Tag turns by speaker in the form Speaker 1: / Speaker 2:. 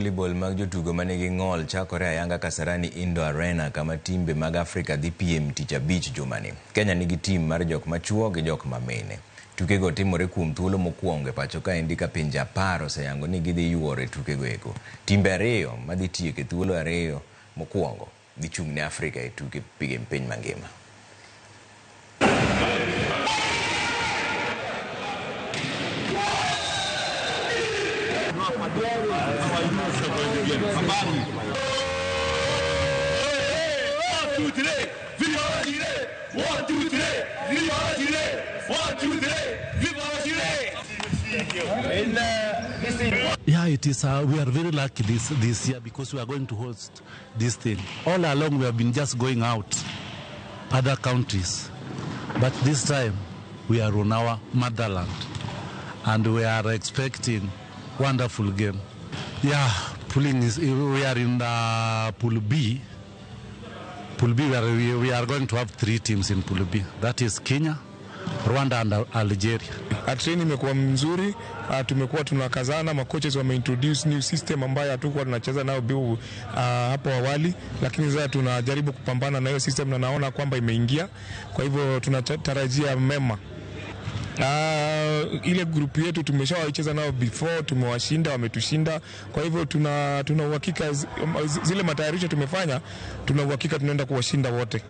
Speaker 1: Volibol mag jotugo manigi ng'ol chakore ayanga Kasarani Indoor Arena kama timbe mag Afrika dhi piem tich abich jumani. Kenya nigi tim mar jok machuo gi jok mamine. Tukego timore kuom thuolo mokwongo e pacho ka endi ka pinje 10 oseyango ni gidhi yuore tukego eko. Timbe ariyo madhi tieko e thuolo ariyo mokwongo dhi chung' ne Afrika e tuke piny mangima.
Speaker 2: Yeah, it is. We are very lucky this year because we are going to host this thing. All along we have been just going out other countries, but this time we are on our motherland, and we are expecting wonderful game. Yeah, we are in the Pool B. Pool B, where we are going to have 3 teams in Pool B. That is Kenya, Rwanda and Algeria.
Speaker 3: Training imekuwa mzuri, tumekuwa tunakazana, makoches wameintroduce new system ambayo hatukuwa tunacheza nayo hapo awali, lakini sasa tunajaribu kupambana na hiyo system na naona kwamba imeingia. Kwa hivyo tunatarajia mema. Ile group yetu tumeshawacheza nao before, tumewashinda, wametushinda. Kwa hivyo tuna uhakika zile matayarisho tumefanya, tuna uhakika tunaenda kuwashinda wote.